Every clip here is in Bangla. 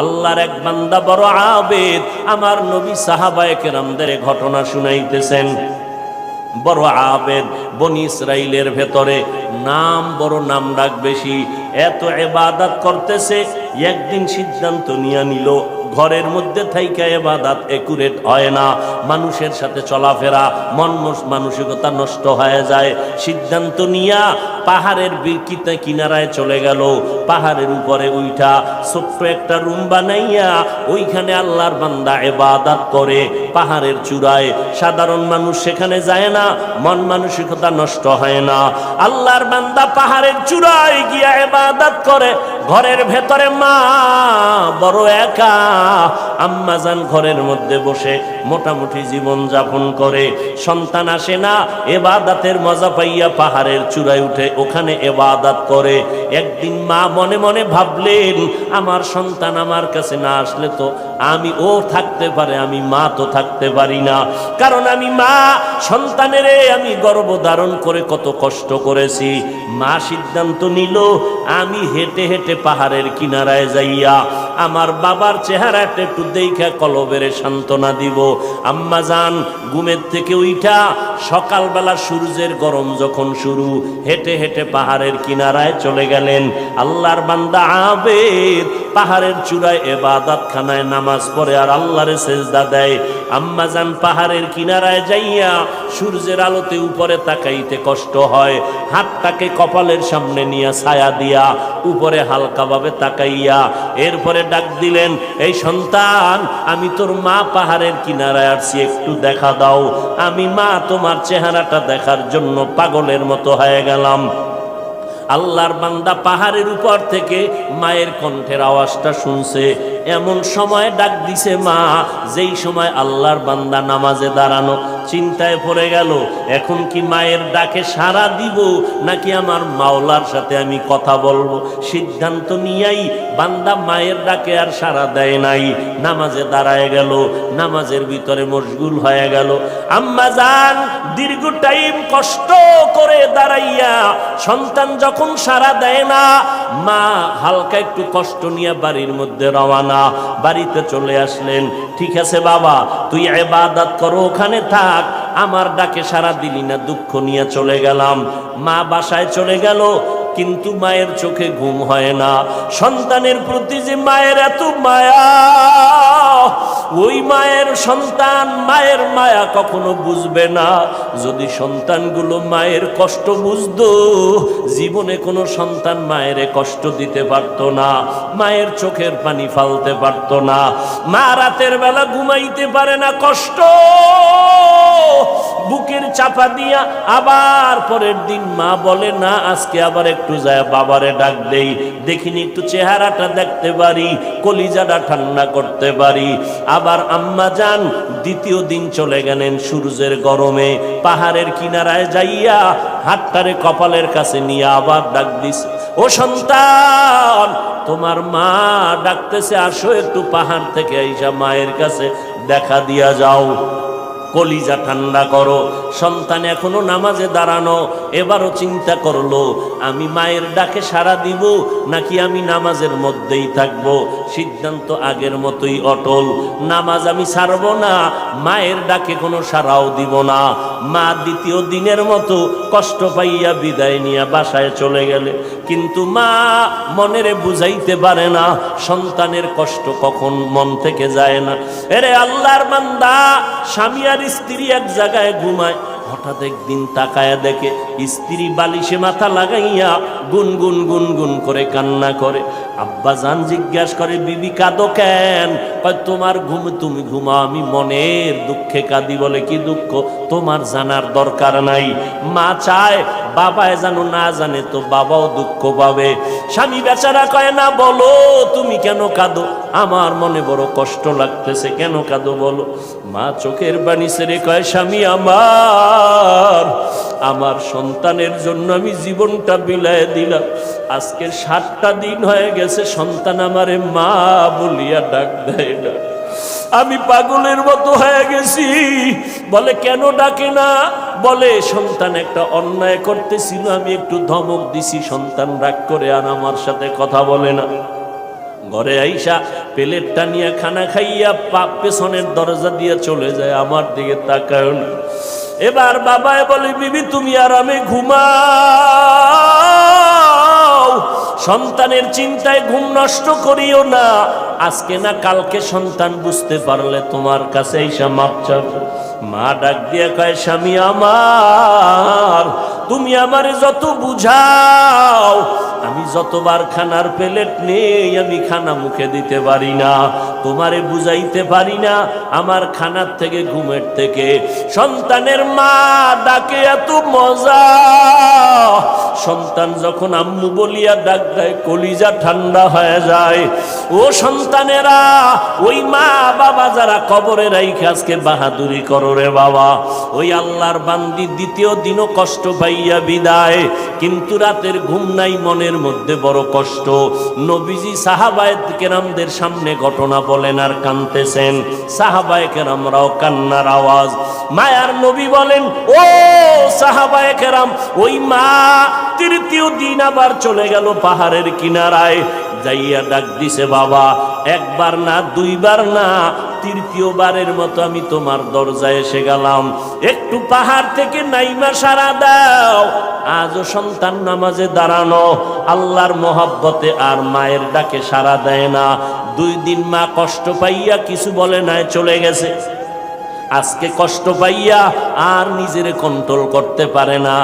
আল্লাহর এক বান্দা বড় আবেদ, আমার নবী সাহাবায়ে কেরামদের ঘটনা শুনাইতেছেন। বড় আবেদ, বনি ইসরাইলের ভেতরে নাম বড়, নাম ডাক বেশি, এত ইবাদত করতেছে। একদিন সিদ্ধান্ত নিয়ে নিল ঘরের মধ্যে থাইকা ইবাদত একুরেট হয় না, মানুষের সাথে চলাফেরা, মানসিকতা নষ্ট হয়ে যায়। সিদ্ধান্ত নিয়া পাহাড়ের কিনারায় চলে গেল। পাহাড়ের উপরে উঠা ছোট্ট একটা রুম বানাইয়া ওইখানে আল্লাহর বান্দা ইবাদত করে। পাহাড়ের চূড়ায় সাধারণ মানুষ সেখানে যায় না, মন মানসিকতা নষ্ট হয় না। আল্লাহর বান্দা পাহাড়ের চূড়ায় গিয়া ইবাদত করে। ঘরের ভেতরে মা বড় একা, আম্মা জান ঘরের মধ্যে বসে মোটামুটি জীবন যাপন করে। সন্তান আসে না, ইবাদতের মজা পাইয়া পাহাড়ের চূড়ায় উঠে ওখানে ইবাদত করে। একদিন মা মনে মনে ভাবলেন, আমার সন্তান আমার কাছে না আসলে তো আমি ও থাকতে পারে, আমি মা তো থাকতে পারি না। কারণ আমি মা, সন্তানের আমি গর্ভ ধারণ করে কত কষ্ট করেছি। মা সিদ্ধান্ত নিল, আমি হেঁটে হেঁটে পাহাড়ের কিনারায় যাইয়া আমার বাবার চেহারাটা একটু দেখা কলবেরে সান্ত্বনা দিব। আম্মা জান ঘুমের থেকে উঠা সকালবেলা সূর্যের গরম যখন শুরু, হেঁটে হেঁটে পাহাড়ের কিনারায় চলে গেলেন। আল্লাহর বান্দা আবেদ পাহাড়ের চূড়ায় ইবাদত খানায় নামাজ পড়ে আর আল্লাহরে সেজদা দেয়। আম্মা জান পাহাড়ের কিনারায় যাইয়া সূর্যের আলোতে উপরে তাকাইতে কষ্ট হয়, হাতটাকে কপালের সামনে নিয়ে ছায়া দিয়া উপরে হালকাভাবে তাকাইয়া এরপরে ডাক দিলেন, এই সন্তান, আমি তোর মা পাহাড়ের কিনারায় আসছি, একটু দেখা দাও। আমি মা তোমার চেহারাটা দেখার জন্য পাগলের মতো হয়ে গেলাম। আল্লাহর বান্দা পাহাড়ের উপর থেকে মায়ের কণ্ঠের আওয়াজটা শুনছে। এমন সময় ডাক দিছে মা, যেই সময় আল্লাহর বান্দা নামাজে দাঁড়ানো। চিন্তায় পড়ে গেল, এখন কি মায়ের ডাকে সাড়া দিব নাকি আমার মাওলার সাথে আমি কথা বলবো। সিদ্ধান্ত নিয়েই বান্দা মায়ের ডাকে আর সাড়া দেয় নাই, নামাজে দাঁড়ায় গেল, নামাজের ভিতরে মশগুল হয়ে গেল। আম্মা জান দীর্ঘ টাইম কষ্ট করে দাঁড়াইয়া সন্তান যখন সাড়া দেয় না, মা হালকা একটু কষ্ট নিয়ে বাড়ির মধ্যে রওনা। বাড়িতে চলে আসলেন। ঠিক আছে বাবা, তুই ইবাদত করো, ওখানে থাক, আমার ডাকে সাড়া দিলি না, দুঃখ নিয়ে চলে গেলাম। মা বাসায় চলে গেল, কিন্তু মায়ের চোখে ঘুম হয় না। সন্তানের প্রতি যে মায়ের এত মায়া, ওই মায়ের সন্তান মায়ের মায়া কখনো বুঝবে না। যদি সন্তানগুলো মায়ের কষ্ট বুঝতো, জীবনে কোনো সন্তান মায়ের কষ্ট দিতে পারত না, মায়ের চোখের পানি ফালতে পারত না। মা রাতের বেলা ঘুমাইতে পারে না, কষ্ট বুকের চাপা দিয়া। আবার পরের দিন মা বলে, না আজকে আবার একটু যায় বাবারে ডাক দেই, দেখিনি একটু চেহারাটা দেখতে পারি, কলিজাটা ঠান্ডা করতে পারি। আবার আম্মা জান দ্বিতীয় দিন চলে গেলেন সূর্যের গরমে, পাহাড়ের কিনারায় যাইয়া হাতটারে কপালের কাছে নিয়ে আবার ডাক দিছে, ও সন্তান, তোমার মা ডাকতেছে, আসো একটু পাহাড় থেকে আইসা মায়ের কাছে দেখা দিয়া যাও, কলিজা ঠান্ডা করো। সন্তান এখনো নামাজে দাঁড়ানো, এবারও চিন্তা করলো, আমি মায়ের ডাকে সাড়া দিব নাকি আমি নামাজের মধ্যেই থাকবো। সিদ্ধান্ত আগের মতোই অটল, নামাজ আমি ছাড়বো না, মায়ের ডাকে কোনো সাড়াও দিব না। মা দ্বিতীয় দিনের মতো কষ্ট পাইয়া বিদায় নিয়ে বাসায় চলে গেলে, কিন্তু মা মনেরে বুঝাইতে পারে না সন্তানের কষ্ট কখন মন থেকে যায় না। এরে আল্লাহর বান্দা, স্বামী আর স্ত্রী এক জায়গায় ঘুমায়, হঠাৎ একদিন তাকায়া দেখে স্ত্রী বালিশে মাথা লাগাইয়া গুনগুন গুনগুন করে কান্না করে। আব্বা জান জিজ্ঞাস করে, বিবি কাঁদো কেন? কয় তোমার ঘুম, তুমি ঘুমাও, আমি মনের দুঃখে কাঁদি। বলে কি দুঃখ? তোমার জানার দরকার নাই। মা চায় বাবায় জানো, না জানে তো বাবাও দুঃখ পাবে। স্বামী বেচারা কয়, না বলো তুমি কেন কাঁদো, আমার মনে বড় কষ্ট লাগতেছে, কেন কাঁদো বলো। মা চোখের পানি ছেড়ে কয়, স্বামী আমার সন্তানের জন্য আমি জীবনটা বিলায় দিলাম। আজকের 7টা দিন হয়ে গেছে সন্তান আমারে মা বলিয়া ডাক দেয় না, আমি পাগলের মতো হয়ে গেছি। বলে কেন ডাকে না? বলে সন্তান একটা অন্যায় করতেছিল, আমি একটু ধমক দিছি, সন্তান রাগ করে আর আমার সাথে কথা বলে না। ঘরে আইসা প্লেটটা নিয়ে খানা খাইয়া পেছনের দরজা দিয়ে চলে যায়, আমার দিকে তাকায় না। এবার বাবায় বলে, বিবি তুমি আরামে ঘুমাও, সন্তানের চিন্তায় ঘুম নষ্ট করিও না, আজকে না কালকে সন্তান বুঝতে পারলে তোমার কাছে এসে মাপ চাবে। মা ডাক দিয়ে কয়, স্বামী আমার, তুমি আমারে যত বুঝাও, আমি যতবার খানার প্লেট নেই আমি খানা মুখে দিতে পারি না, তোমারে বুঝাইতে পারি না আমার খানার থেকে ঘুমের থেকে সন্তানের মা ডাকে এত মজা। সন্তান যখন আম্মু বলিয়া ডাক দেয় কলিজা ঠান্ডা হয়ে যায়। ও সন্তানেরা, ওই মা বাবা যারা কবরে রাইখে আজকে বাহাদুরি করো রে বাবা, ওই আল্লাহর বান্দি দ্বিতীয় দিনও কষ্ট পাইয়া বিদায়, কিন্তু রাতের ঘুম নাই, মনের মধ্যে বড় কষ্ট। নবীজি সাহাবায়ে কেরামদের সামনে ঘটনা বলেন আর কাঁদতেছেন, সাহাবায়ে কেরামরাও কান্নার আওয়াজ। মায়ার নবী বলেন, ও সাহাবায়ে কেরাম, ওই মা তৃতীয় দিন আবার চলে গেল পাহাড়ের কিনারায়, যাইয়া ডাক দিছে, বাবা একবার না দুইবার না তৃতীয়বারের মতো আমি তোমার দরজায় এসে গেলাম, একটু পাহাড় থেকে নাইমা সারা দাও। আজও সন্তান নামাজে দাঁড়ানো, আল্লাহর মহব্বতে আর মায়ের ডাকে সারা দেয় না। 2 দিন মা কষ্ট পাইয়া কিছু বলে নাই, চলে গেছে। আজকে কষ্ট পাইয়া আর নিজেরে কন্ট্রোল করতে পারে না,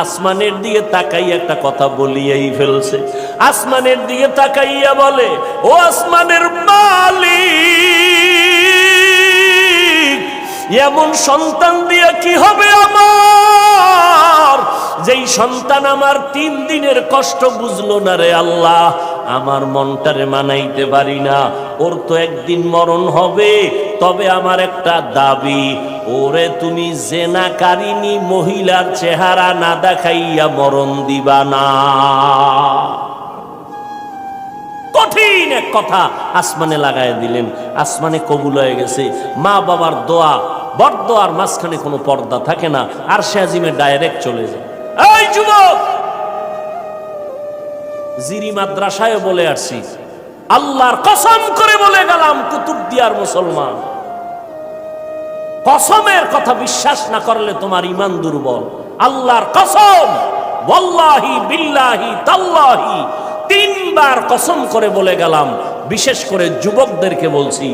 আসমানের দিকে তাকাইয়া একটা কথা বলিয়াই ফেলছে। আসমানের দিকে তাকাইয়া বলে, ও আসমানের মালিক, এমন সন্তান দিয়া কি হবে আমার, যেই সন্তান আমার 3 দিনের কষ্ট বুঝলো না রে আল্লাহ, আমার মনটারে মানাইতে পারি না, ওর তো একদিন মরণ হবে, তবে আমার একটা দাবি, ওরে তুমি জেনাকারিনী মহিলার চেহারা না দেখাইয়া মরণ দিবা না। কঠিন এক কথা আসমানে লাগায় দিলেন, আসমানে কবুল হয়ে গেছে। মা বাবার দোয়া, বরদোয়ার মাঝখানে কোনো পর্দা থাকে না, আর সে আজিমে ডাইরেক্ট চলে যায়। এই যুবক, জিরি মাদ্রাসায় বলে আসছি, আল্লাহর কসম করে বলে গেলাম, কুতুবদিয়ার মুসলমান, কসমের কথা বিশ্বাস না করলে তোমার ঈমান দুর্বল। আল্লাহর কসম, ওয়াল্লাহি বিল্লাহি তাল্লাহি, 3 বার কসম করে বলে গেলাম। বিশেষ করে যুবকদেরকে বলছি,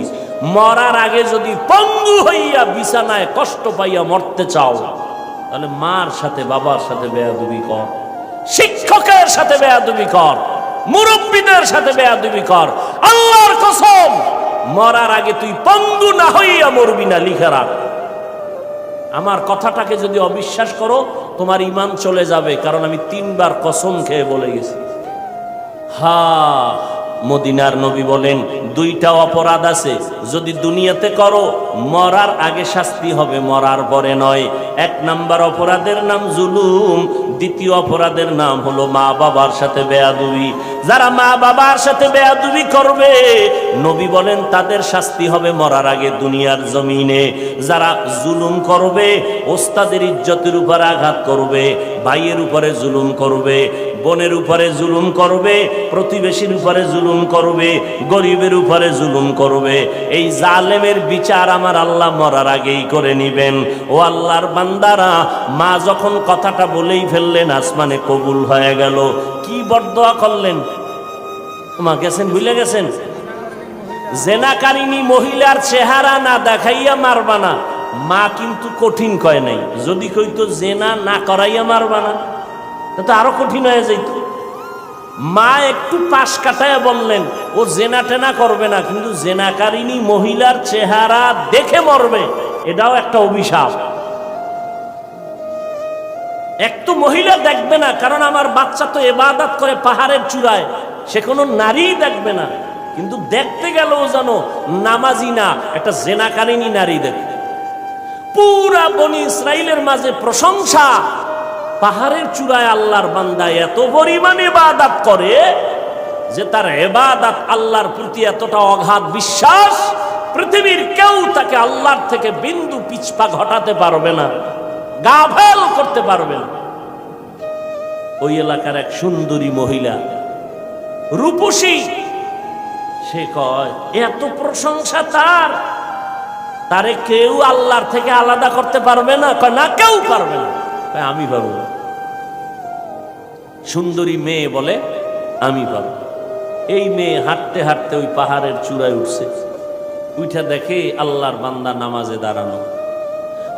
মরার আগে যদি পঙ্গু হইয়া বিছানায় কষ্ট পাইয়া মরতে চাও, তাহলে মার সাথে বাবার সাথে বেয়াদবি কর, শিক্ষকের সাথে বেয়াদবি কর, মুরব্বীদের সাথে বেয়াদবি কর। আল্লাহর কসম, মরার আগে তুই পঙ্গু না হইয়া মরবি না, লিখে রাখ। আমার কথাটাকে যদি অবিশ্বাস করো, তোমার ঈমান চলে যাবে, কারণ আমি 3 বার কসম খেয়ে বলে গেছি। মদিনার নবী বলেন, 2টা অপরাধ আছে, যদি দুনিয়াতে করো মরার আগে শাস্তি হবে, মরার পরে নয়। 1 নাম্বার অপরাধের নাম জুলুম, 2য় অপরাধের নাম হলো মা বাবার সাথে বেয়াদবি। যারা মা বাবার সাথে বেয়াদবি করবে, নবী বলেন তাদের শাস্তি হবে মরার আগে দুনিয়ার জমিনে। যারা জুলুম করবে, ওস্তাদের ইজ্জতের উপর আঘাত করবে, ভাইয়ের উপরে জুলুম করবে, বোনের উপরে জুলুম করবে, প্রতিবেশীর উপরে জুলুম করবে, গরিবের উপরে জুলুম করবে, এই জালেমের বিচার আমার আল্লাহ মরার আগেই করে নিবেন। ও আল্লাহর বান্দারা, মা যখন কথাটা বলেই ফেললেন, আসমানে কবুল হয়ে গেল। কি বরদোয়া করলেন, মা গেছেন, ভুলে গেছেন? জেনাকারিনী মহিলার চেহারা না দেখাইয়া মারবা না। মা কিন্তু কঠিন কয় নাই, যদি কইতো জেনা না করাইয়া মারবা না, তো আরো কঠিন হয়ে যাইত। মা একটু পাশ কাটায় বললেন, ও জেনা টেনা করবে না, কিন্তু জেনাকারিনী মহিলার চেহারা দেখে মরবে, এটাও একটা অভিশাপ। একটু মহিলা দেখবে না, কারণ আমার বাচ্চা তো ইবাদত করে পাহাড়ের চূড়ায়, সে কোনো নারী দেখবে না, কিন্তু দেখতে গেলেও যেন নামাজি না, একটা জেনাকারিনী নারী দেখবে। পুরা বনি ইসরাইলের মাঝে প্রশংসা, পাহাড়ের চূড়ায় আল্লাহর বান্দা এত পরিমাণে ইবাদত করে যে তার ইবাদত আল্লাহর প্রতি এতটা অগাধ বিশ্বাস, পৃথিবীর কেউ তাকে আল্লাহর থেকে বিন্দু পিছপা ঘটাতে পারবে না, গাফেল করতে পারবে না। ওই এলাকার এক সুন্দরী মহিলা, রূপসী, সে কয় এত প্রশংসা তার, তারে কেউ আল্লাহর থেকে আলাদা করতে পারবে না? কয় না, কেউ পারবে না। কয় আমি পারবো। সুন্দরী মেয়ে বলে আমি পারবো। এই মেয়ে হাঁটতে হাঁটতে ওই পাহাড়ের চূড়ায় উঠছে, উঠা দেখে আল্লাহর বান্দা নামাজে দাঁড়ানো।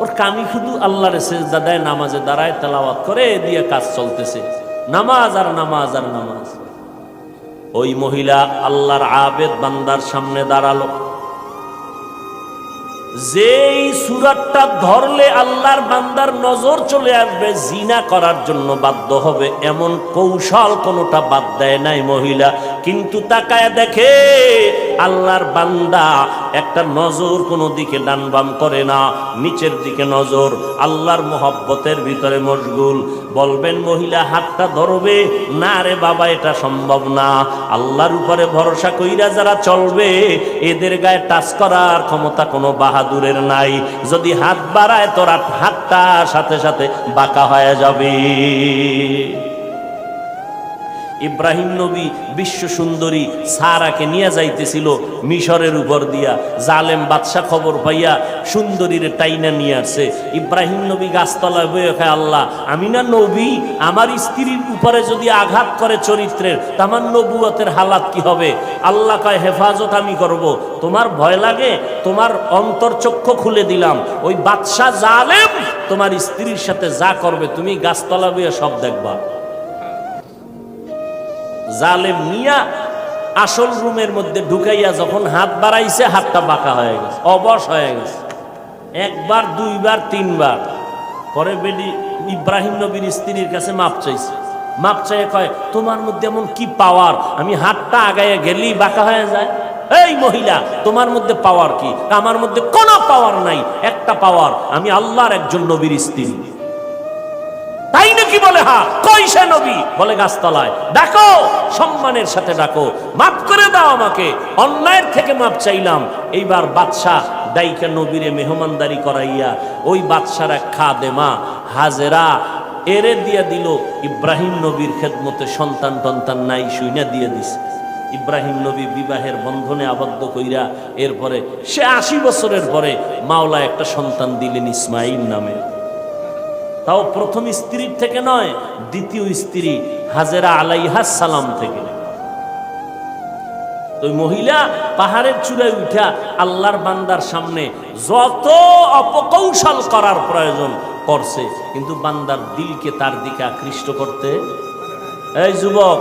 ওর কামি শুধু আল্লাহর সেজদা দেয়, নামাজে দাঁড়ায়, তেলাওয়াত করে, দিয়ে কাজ চলতেছে, নামাজ আর নামাজ আর নামাজ। ওই মহিলা আল্লাহর আবেদ বান্দার সামনে দাঁড়ালো। যেই সূরাটা ধরলে আল্লাহর বান্দার নজর চলে আসবে, জিনা করার জন্য বাধ্য হবে, এমন কৌশল কোনোটা বাদ দেয় নাই মহিলা। কিন্তু তাকায় দেখে আল্লাহর বান্দা একটা নজর কোনো দিকে ডান বাম করে না, নিচের দিকে নজর, আল্লাহর মোহব্বতের ভিতরে মশগুল। বলবেন মহিলা হাতটা ধরবে? না রে বাবা, এটা সম্ভব না। আল্লাহর উপরে ভরসা কইরা যারা চলবে, এদের গায়ে টাচ করার ক্ষমতা কোনো বাহাদুরের নাই। যদি হাত বাড়ায় তোর হাতটা সাথে সাথে বাঁকা হয়ে যাবে। ইব্রাহিম নবী বিশ্ব সুন্দরী সারাকে নিয়ে যাইতেছিল মিশরের উপর দিয়া। জালেম বাদশা খবর পাইয়া সুন্দরীর টাইনা নিয়ে আসছে। ইব্রাহিম নবী গাছতলায় বয়ে খায়, আল্লাহ আমি না নবী, আমার স্ত্রীর উপরে যদি আঘাত করে চরিত্রের, তা আমার নবুয়তের হালাত কি হবে? আল্লাহ কয় হেফাজত আমি করব। তোমার ভয় লাগে? তোমার অন্তর্চক্ষু খুলে দিলাম। ওই বাদশা জালেম তোমার স্ত্রীর সাথে যা করবে তুমি গাছতলা বয়ে সব দেখবা। জালেম মিয়া আসল রুমের মধ্যে ঢুকাইয়া যখন হাত বাড়াইছে, হাতটা বাঁকা হয়ে গেছে, অবশ হয়ে গেছে। একবার, দুইবার, তিনবার পরে বেডি ইব্রাহিম নবীর স্ত্রীর কাছে মাপ চাইছে। মাপ চাইয়ে কয়, তোমার মধ্যে এমন কি পাওয়ার, আমি হাতটা আগাইয়া গেলেই বাঁকা হয়ে যায়? এই মহিলা, তোমার মধ্যে পাওয়ার কি? আমার মধ্যে কোনো পাওয়ার নাই, একটা পাওয়ার, আমি আল্লাহর একজন নবীর স্ত্রী। তাই নাকি? বলে হ্যাঁ। কই সে নবী? বলে গাছতলায়। ডাকো, সম্মানের সাথে ডাকো, মাফ করে দাও আমাকে, অন্যায়ের থেকে মাপ চাইলাম। এইবার বাদশাহ দাইকা নবীরে মেহমানদারি করাইয়া ওই বাদশার এক খাদেমা হাজেরা এরে দিয়া দিল ইব্রাহিম নবীর খেদমতে। সন্তান টন্তান নাই, শুইনা দিয়ে দিছে। ইব্রাহিম নবী বিবাহের বন্ধনে আবদ্ধ কইরা এরপরে সে 80 বছরের পরে মাওলা একটা সন্তান দিলেন ইসমাইল নামে। তাও প্রথম স্ত্রীর থেকে নয়, দ্বিতীয় স্ত্রী হাজেরা আলাইহাস সালাম থেকে। তো মহিলা পাহাড়ের চূড়ায় উঠা আল্লাহর বান্দার সামনে যত অপকৌশল করার প্রয়োজন করছে, কিন্তু বান্দার দিলকে তার দিকে আকৃষ্ট করতে। এই যুবক,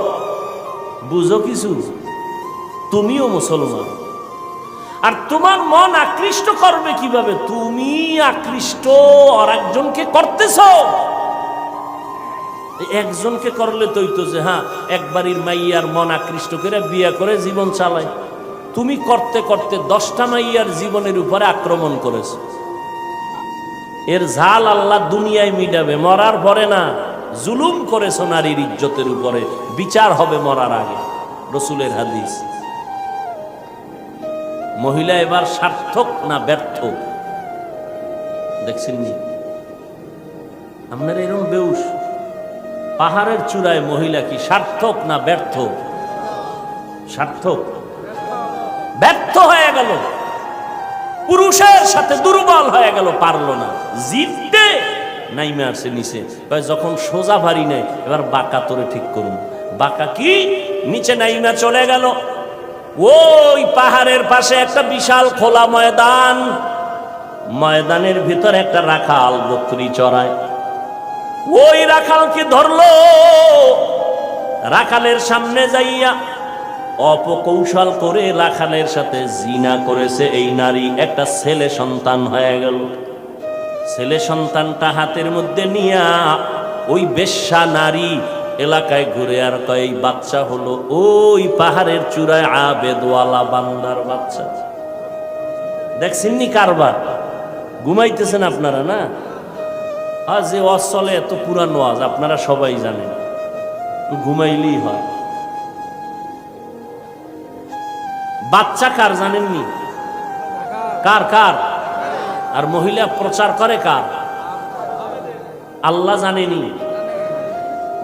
বুঝো কিছু, তুমিও মুসলমান, আর তোমার মন আকৃষ্ট করবে কিভাবে? তুমি আকৃষ্ট আর একজনকে করতেছ। একজনকে করলে তো যে হ্যাঁ একবারই মাইয়ার মন আকৃষ্ট করে বিয়ে করে জীবন চালায়। তুমি করতে করতে 10টা মাইয়ার জীবনের উপরে আক্রমণ করেছ। এর ঝাল আল্লাহ দুনিয়ায় মিটাবে, মরার পরে না। জুলুম করেছ নারীর ইজ্জতের উপরে, বিচার হবে মরার আগে, রসুলের হাদিস। মহিলা এবার সার্থক না ব্যর্থ? দেখছেন নি আপনারা এরকম বেউস? পাহাড়ের চূড়ায় মহিলা কি সার্থক না ব্যর্থ? সার্থক। ব্যর্থ হয়ে গেল, পুরুষের সাথে দুর্বল হয়ে গেল, পারলো না জিততে, নাইমে আসছে নিচে। যখন সোজা ভারী নেই, এবার বাঁকা তোরে ঠিক করুন। বাঁকা কি? নিচে নাইমা চলে গেল। ওই পাহাড়ের পাশে একটা বিশাল খোলা ময়দান, ময়দানের ভিতর একটা রাখাল বকরি চড়ায়। ওই রাখালকে ধরলো, রাখালের সামনে যাইয়া অপকৌশল করে রাখালের সাথে জিনা করেছে এই নারী। একটা ছেলে সন্তান হয়ে গেল। ছেলে সন্তানটা হাতের মধ্যে নিয়া ওই বেশ্যা নারী এলাকায় ঘুরে আর কয়, এই বাচ্চা হলো ওই পাহাড়ের চূড়ায় আবেদওয়ালা বান্দার বাচ্চা। দেখছেননি কারবার? ঘুমাইতেছেন আপনারা না? আজ যে ওয়াজ চলে এত পুরান ওয়াজ, আপনারা সবাই জানেন, ঘুমাইলেই হয়। বাচ্চা কার জানেননি? কার কার? আর মহিলা প্রচার করে কার? আল্লাহ জানেনি।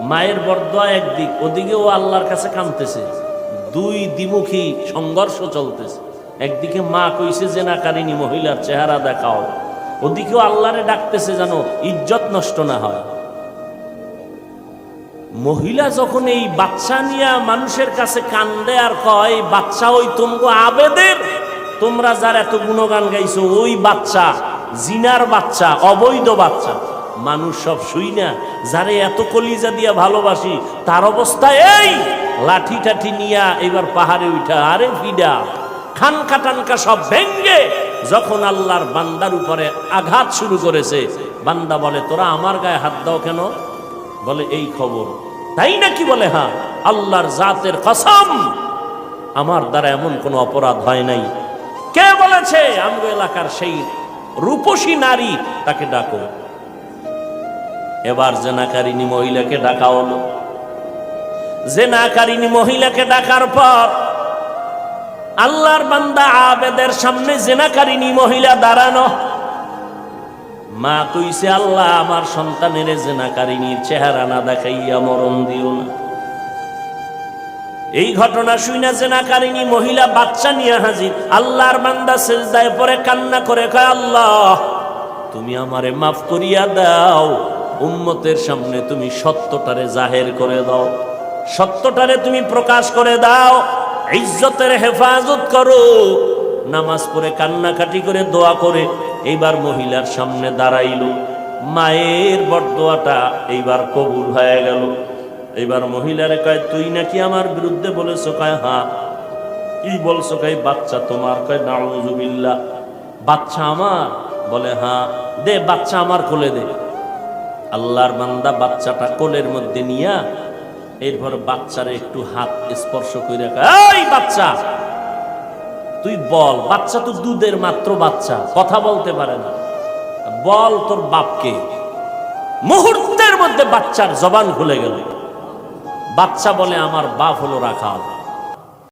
মায়ের বরদোয়া একদিক, ওদিকে ও আল্লাহর কাছে কাঁদতেছে। দুই দ্বিমুখী সংঘর্ষ চলতেছে। একদিকে মা কইছে জেনাকারিনী মহিলার চেহারা দেখাও, ওদিকেও আল্লাহরে ডাকতেছে যেন ইজ্জত নষ্ট না হয়। মহিলা যখন এই বাচ্চা নিয়ে মানুষের কাছে কান্দে আর কয় বাচ্চা ওই তোমগো আবেদের, তোমরা যার এত গুণগান গাইছো ওই বাচ্চা, জিনার বাচ্চা, অবৈধ বাচ্চা। মানুষ সব শুই না, যারে এত কলিজা দিয়া ভালোবাসি তার অবস্থা এই, লাঠি টাঠি নিয়া এবার পাহাড়ে উঠা, আরে ফিডা খানকা টানকা সব ভেঙ্গে যখন আল্লাহর বান্দার উপরে আঘাত শুরু করেছে, বান্দা বলে তোরা আমার গায়ে হাত দাও কেন? বলে এই খবর, তাই নাকি? বলে হ্যাঁ, আল্লাহর জাতের কসম আমার দ্বারা এমন কোনো অপরাধ হয় নাই। কে বলেছে? আমগো এলাকার সেই রূপসী নারী, তাকে ডাকো। এবার জেনাকারিনী মহিলাকে ডাকা হলো। জেনাকারিনী মহিলাকে ডাকার পর আল্লাহর বান্দা আবেদের সামনে জেনাকারিনী মহিলা দাঁড়ানো। মা কইছে আল্লাহ আমার সন্তানের জেনাকারিনীর চেহারা না দেখাইয়া মরণ দিও না। এই ঘটনা শুনে জেনাকারিনী মহিলা বাচ্চা নিয়ে হাজির। আল্লাহর বান্দা সিজদায় পড়ে কান্না করে কয় আল্লাহ তুমি আমারে মাফ করিয়া দাও, উম্মতের সামনে তুমি সত্যটারে জাহের করে দাও, সত্যটারে তুমি প্রকাশ করে দাও, ইজ্জতের হেফাজত করো। নামাজ পড়ে কান্নাকাটি করে দোয়া করে এইবার মহিলার সামনে দাঁড়াইল। মায়ের বরদোয়াটা এইবার কবুল হয়ে গেল। এইবার মহিলারে কয় তুই নাকি আমার বিরুদ্ধে বলেছো? কয় হ্যাঁ। কি বলছো? কয় বাচ্চা তোমার। কয় নাউযুবিল্লাহ, বাচ্চা আমার? বলে হ্যাঁ। দে বাচ্চা আমার কোলে দে। আল্লাহর বান্দা বাচ্চাটা কোলের মধ্যে নিয়া এরপর বাচ্চারে একটু হাত স্পর্শ করে কয় এই বাচ্চা তুই বল। বাচ্চা তো দুধের মাত্র বাচ্চা, কথা বলতে পারে না, বল তোর বাপকে। মুহূর্তের মধ্যে বাচ্চার জবান খুলে গেল। বাচ্চা বলে আমার বাপ হলো রাখাল।